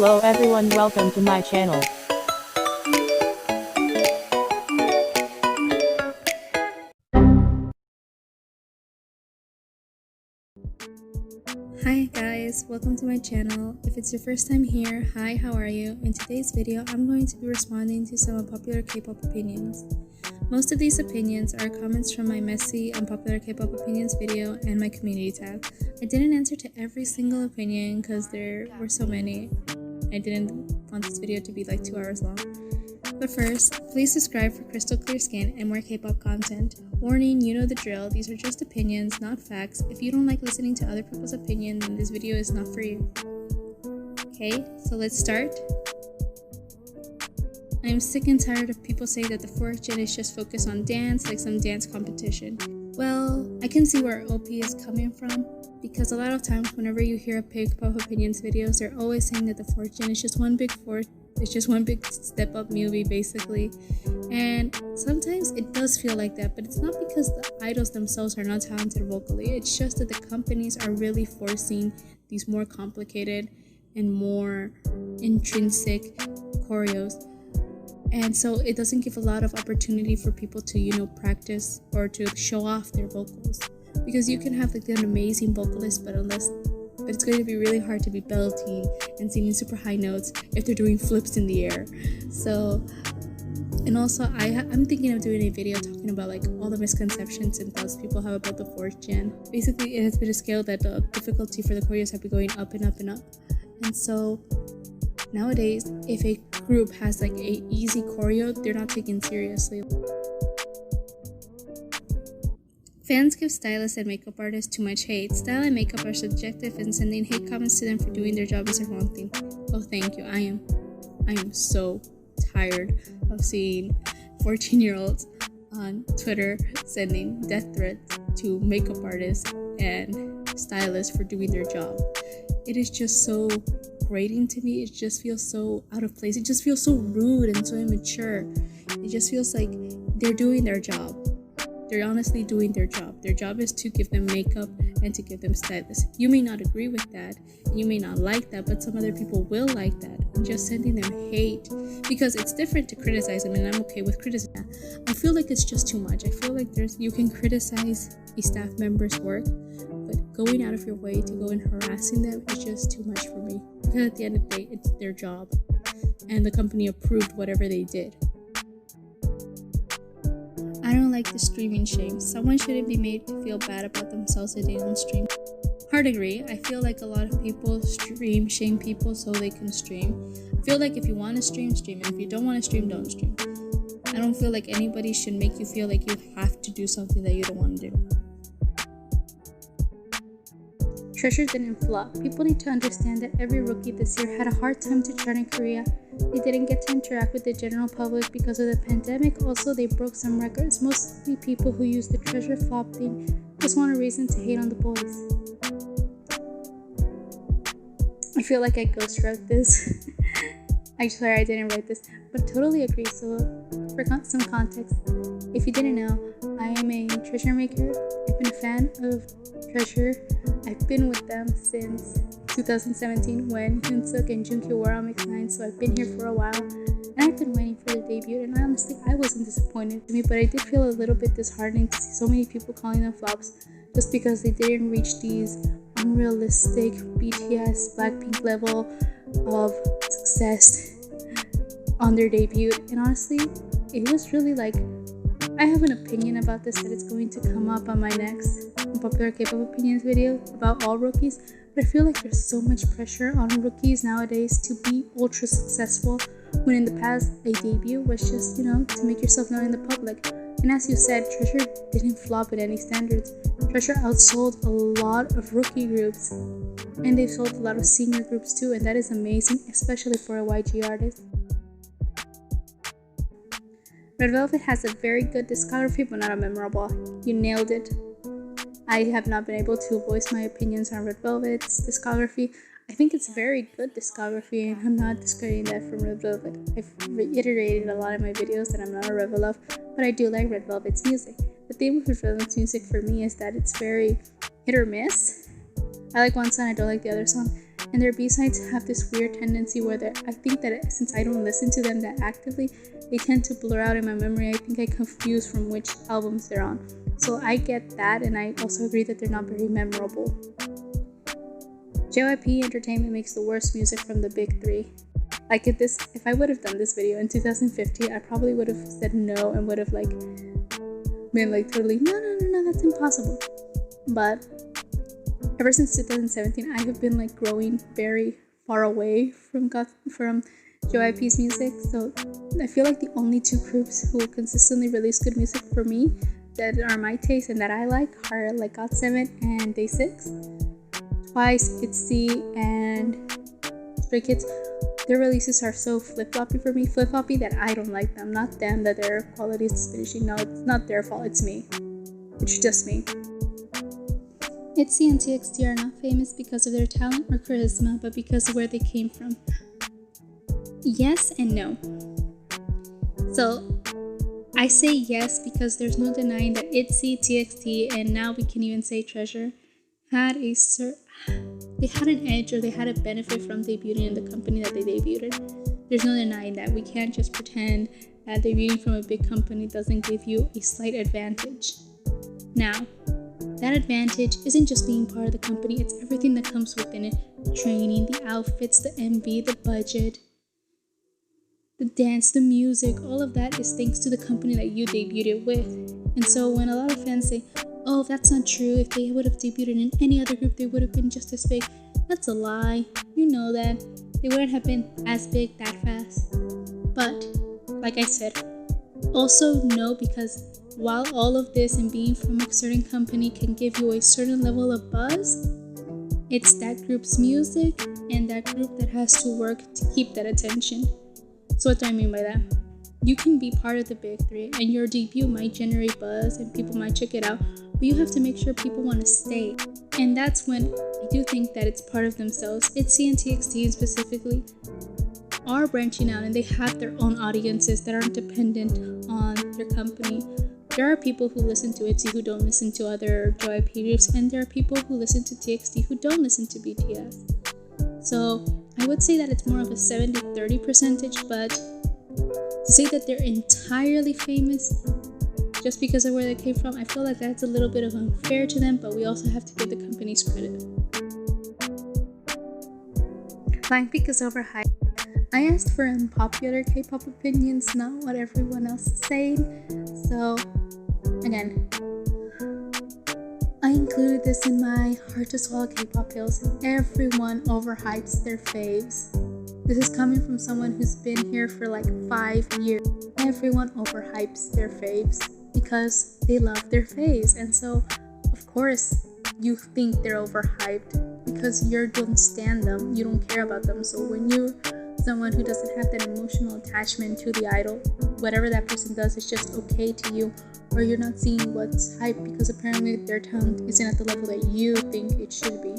Hello everyone, welcome to my channel. Hi guys, welcome to my channel. If it's your first time here, hi, how are you? In today's video, I'm going to be responding to some unpopular K-pop opinions. Most of these opinions are comments from my messy unpopular K-pop opinions video and my community tab. I didn't answer to every single opinion because there were so many. I didn't want this video to be like 2 hours long. But first, please subscribe for crystal clear skin and more K-pop content. Warning, you know the drill, these are just opinions, not facts. If you don't like listening to other people's opinion, then this video is not for you. Okay, so let's start. I am sick and tired of people saying that the 4th gen is just focused on dance, like some dance competition. Well, I can see where OP is coming from, because a lot of times whenever you hear a K-pop opinions videos, they're always saying that the 4th gen is just one big step up movie basically. And sometimes it does feel like that, but it's not because the idols themselves are not talented vocally. It's just that the companies are really forcing these more complicated and more intrinsic choreos. And so it doesn't give a lot of opportunity for people to, practice or to show off their vocals. Because you can have like an amazing vocalist, but it's going to be really hard to be belting and singing super high notes if they're doing flips in the air. So, and also I'm thinking of doing a video talking about like all the misconceptions and thoughts people have about the 4th gen. Basically, it has been a scale that the difficulty for the choreos have been going up and up and up. And so nowadays, if a group has like a easy choreo, they're not taken seriously. Fans give stylists and makeup artists too much hate. Style and makeup are subjective, and sending hate comments to them for doing their job is the wrong thing. Oh, thank you. I am so tired of seeing 14-year-olds on Twitter sending death threats to makeup artists and stylists for doing their job. It is just so grating to me. It just feels so out of place. It just feels so rude and so immature. It just feels like they're doing their job. They're honestly doing their job. Their job is to give them makeup and to give them stylists. You may not agree with that, and you may not like that, but some other people will like that. And just sending them hate, because it's different to criticize them, and I'm okay with criticism. I feel like it's just too much. I feel like you can criticize a staff member's work, but going out of your way to go and harassing them is just too much for me. Because at the end of the day, it's their job, and the company approved whatever they did. I don't like the streaming shame. Someone shouldn't be made to feel bad about themselves if they don't stream. Hard agree. I feel like a lot of people stream shame people so they can stream. I feel like if you want to stream, stream. And if you don't want to stream, don't stream. I don't feel like anybody should make you feel like you have to do something that you don't want to do. Treasure didn't flop. People need to understand that every rookie this year had a hard time to chart in Korea. They didn't get to interact with the general public because of the pandemic. Also, they broke some records. Mostly people who use the treasure flop thing just want a reason to hate on the boys. I feel like I ghostwrote this. I swear I didn't write this, but totally agree. So, for some context, if you didn't know, I am a treasure maker. I've been a fan of Treasure. I've been with them since 2017 when Hyunsuk and Junkee were on Mix 9, so I've been here for a while, and I've been waiting for their debut, and honestly, I wasn't disappointed to me, but I did feel a little bit disheartening to see so many people calling them flops just because they didn't reach these unrealistic BTS, Blackpink level of success on their debut. And honestly, it was really like, I have an opinion about this that it's going to come up on my next unpopular K-pop opinions video about all rookies, but I feel like there's so much pressure on rookies nowadays to be ultra successful, when in the past a debut was just, to make yourself known in the public. And as you said, Treasure didn't flop at any standards. Treasure outsold a lot of rookie groups, and they've sold a lot of senior groups too, and that is amazing, especially for a YG artist. Red Velvet has a very good discography, but not a memorable. You nailed it. I have not been able to voice my opinions on Red Velvet's discography. I think it's very good discography, and I'm not discrediting that from Red Velvet. I've reiterated a lot in my videos that I'm not a Red Velvet, but I do like Red Velvet's music. The thing with Red Velvet's music for me is that it's very hit or miss. I like one song, I don't like the other song. And their B-sides have this weird tendency where I think that since I don't listen to them that actively, they tend to blur out in my memory. I think I confuse from which albums they're on. So I get that, and I also agree that they're not very memorable. JYP Entertainment makes the worst music from the big three. Like if I would have done this video in 2015, I probably would have said no and would have been totally no, that's impossible. But ever since 2017, I have been growing very far away from JYP's music. So I feel like the only two groups who consistently release good music for me that are my taste and that I like are GOT7 and Day6. Twice, itzy, and Stray Kids. Their releases are so flip-floppy for me. Flip-floppy that I don't like them. Not them that their quality is diminishing. No, it's not their fault. It's me. It's just me. itzy and TXT are not famous because of their talent or charisma, but because of where they came from. Yes and no. So, I say yes because there's no denying that itzy, TXT, and now we can even say Treasure they had an edge, or they had a benefit from debuting in the company that they debuted. There's no denying that. We can't just pretend that debuting from a big company doesn't give you a slight advantage. Now, that advantage isn't just being part of the company, it's everything that comes within it. The training, the outfits, the MV, the budget, the dance, the music, all of that is thanks to the company that you debuted with. And so when a lot of fans say, oh, that's not true, if they would have debuted in any other group, they would have been just as big. That's a lie. You know that. They wouldn't have been as big that fast. But, like I said, also no, because while all of this and being from a certain company can give you a certain level of buzz, it's that group's music and that group that has to work to keep that attention. So what do I mean by that? You can be part of the big three and your debut might generate buzz and people might check it out, but you have to make sure people want to stay. And that's when I do think that it's part of themselves. itzy and TXT specifically are branching out and they have their own audiences that aren't dependent on their company. There are people who listen to itzy who don't listen to other JYP groups, and there are people who listen to TXT who don't listen to BTS. So I would say that it's more of a 70-30 percentage, but to say that they're entirely famous just because of where they came from, I feel like that's a little bit of unfair to them, but we also have to give the companies credit. Blackpink is overhyped. I asked for unpopular K-pop opinions, not what everyone else is saying. So, again, I included this in my hard to swallow K-pop pills. Everyone overhypes their faves. This is coming from someone who's been here for 5 years. Everyone overhypes their faves because they love their faves, and so of course you think they're overhyped because you don't stand them, you don't care about them. So when you're someone who doesn't have that emotional attachment to the idol, whatever that person does is just okay to you, or you're not seeing what's hype because apparently their talent isn't at the level that you think it should be,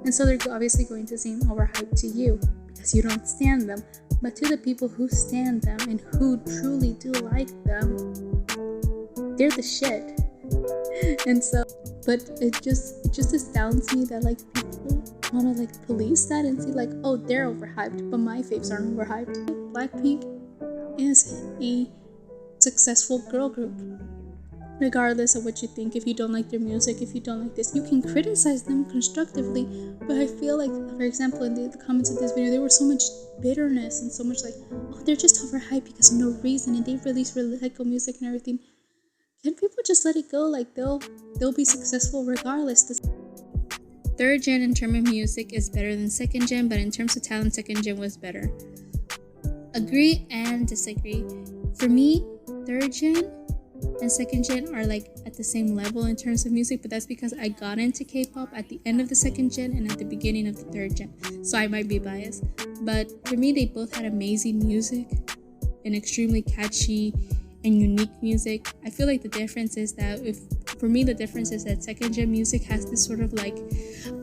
and so they're obviously going to seem overhyped to you because you don't stand them. But to the people who stand them and who truly do like them, they're the shit. And so, but it just astounds me that people want to police that and see oh, they're overhyped, but my faves aren't overhyped. Blackpink is a successful girl group. Regardless of what you think, if you don't like their music, if you don't like this, you can criticize them constructively. But I feel for example, in the comments of this video, there was so much bitterness and so much oh, they're just overhyped because of no reason, and they release really good music and everything. Can people just let it go? They'll be successful regardless. Third gen in terms of music is better than second gen, but in terms of talent, second gen was better. Agree and disagree. For me, third gen and second gen are at the same level in terms of music, but that's because I got into K-pop at the end of the second gen and at the beginning of the third gen, so I might be biased. But for me, they both had amazing music and extremely catchy and unique music. I feel the difference is that second gen music has this sort of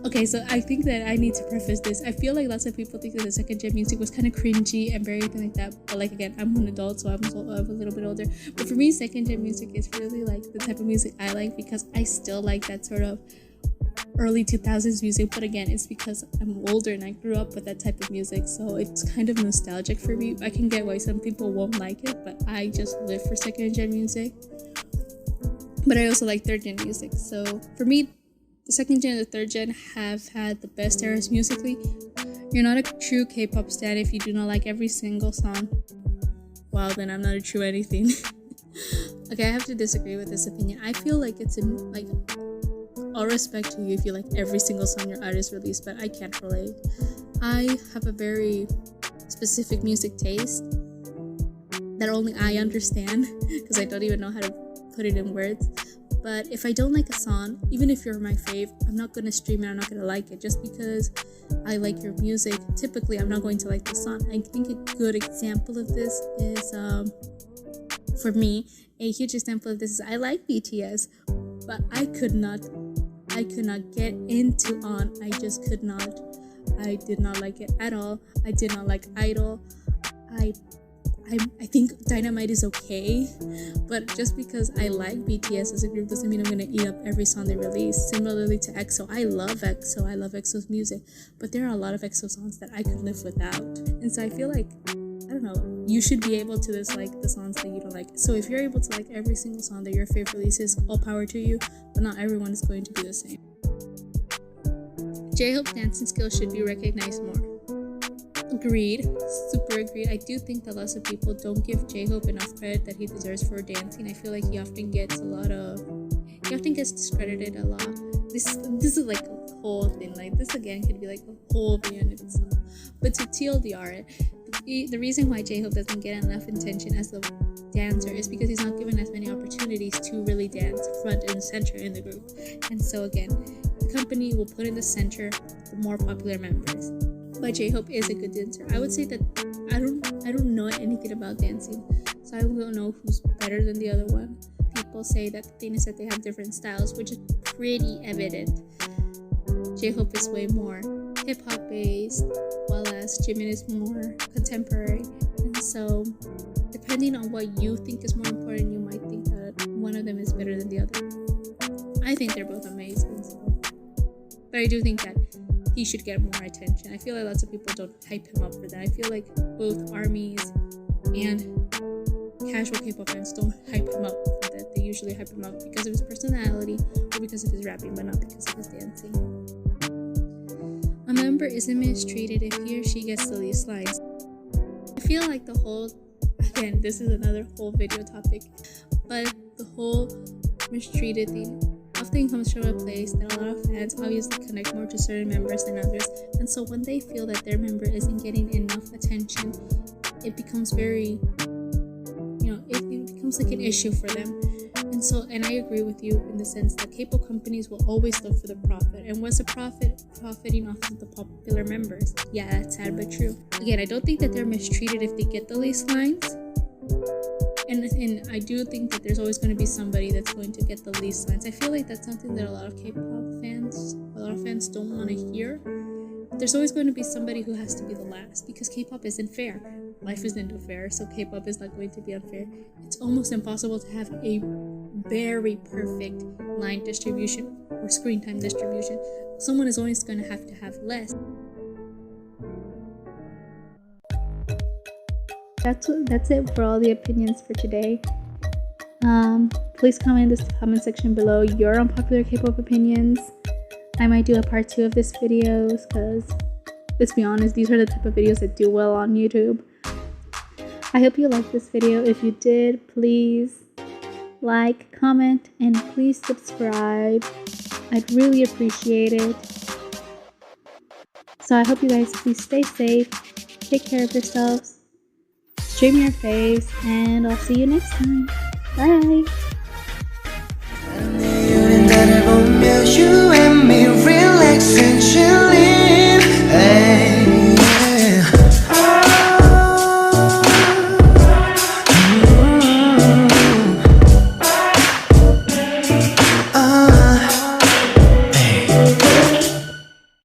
okay, so I think that I need to preface this. I feel lots of people think that the second gen music was kind of cringy and very everything like that, but again, I'm an adult, so I'm a little bit older, but for me, second gen music is really the type of music I like, because I still like that sort of early 2000s music, but again, it's because I'm older and I grew up with that type of music, so it's kind of nostalgic for me. I can get why some people won't like it, but I just live for second gen music. But I also like third gen music, so for me, the second gen and the third gen have had the best eras musically. You're not a true K-pop stan if you do not like every single song. Wow, then I'm not a true anything. Okay, I have to disagree with this opinion. I feel like it's in, like, all respect to you if you like every single song your artist released, but I can't relate. I have a very specific music taste that only I understand because I don't even know how to put it in words. But if I don't like a song, even if you're my fave, I'm not going to stream it, I'm not going to like it. Just because I like your music, typically I'm not going to like the song. I think a good example of this is, for me, a huge example of this is I like BTS, but I could not get into On. I just could not. I did not like it at all. I did not like Idol. I think Dynamite is okay, but just because I like BTS as a group doesn't mean I'm gonna eat up every song they release. Similarly to EXO, I love EXO, I love EXO's music, but there are a lot of EXO songs that I could live without. And so I feel like, I don't know, you should be able to dislike the songs that you don't like. So if you're able to like every single song that your favorite releases, all power to you, but not everyone is going to do the same. J-Hope's dancing skills should be recognized more. Agreed, super agreed. I do think that lots of people don't give J-Hope enough credit that he deserves for dancing. I feel like he often gets discredited a lot. This is like a whole thing. Like this again could be like a whole video in itself. But to TLDR it, the reason why J-Hope doesn't get enough attention as a dancer is because he's not given as many opportunities to really dance front and center in the group. And so again, the company will put in the center the more popular members. But J-Hope is a good dancer. I would say that I don't know anything about dancing, so I don't know who's better than the other one. People say that the thing is that they have different styles, which is pretty evident. J-Hope is way more hip-hop based, while as Jimin is more contemporary. And so, depending on what you think is more important, you might think that one of them is better than the other. I think they're both amazing, but I do think that he should get more attention. I feel like lots of people don't hype him up for that. I feel like both armies and casual K-pop fans don't hype him up for that. They usually hype him up because of his personality or because of his rapping, but not because of his dancing. A member isn't mistreated if he or she gets the least lines. I feel like the whole, again, this is another whole video topic, but the whole mistreated thing often comes from a place that a lot of fans obviously connect more to certain members than others, and so when they feel that their member isn't getting enough attention, it becomes very, it becomes like an issue for them. And I agree with you in the sense that K-pop companies will always look for the profit, and what's the profit? Profiting off of the popular members. Yeah, that's sad but true. Again, I don't think that they're mistreated if they get the least lines. And I do think that there's always going to be somebody that's going to get the least lines. I feel like that's something that a lot of fans don't want to hear. There's always going to be somebody who has to be the last because K-pop isn't fair. Life isn't fair, so K-pop is not going to be unfair. It's almost impossible to have a very perfect line distribution or screen time distribution. Someone is always going to have less. That's it for all the opinions for today. Please comment in the comment section below your unpopular K-pop opinions. I might do a part 2 of this video because, let's be honest, these are the type of videos that do well on YouTube. I hope you liked this video. If you did, please like, comment, and please subscribe. I'd really appreciate it. So I hope you guys please stay safe, take care of yourselves, stream your faves, and I'll see you next time. Bye!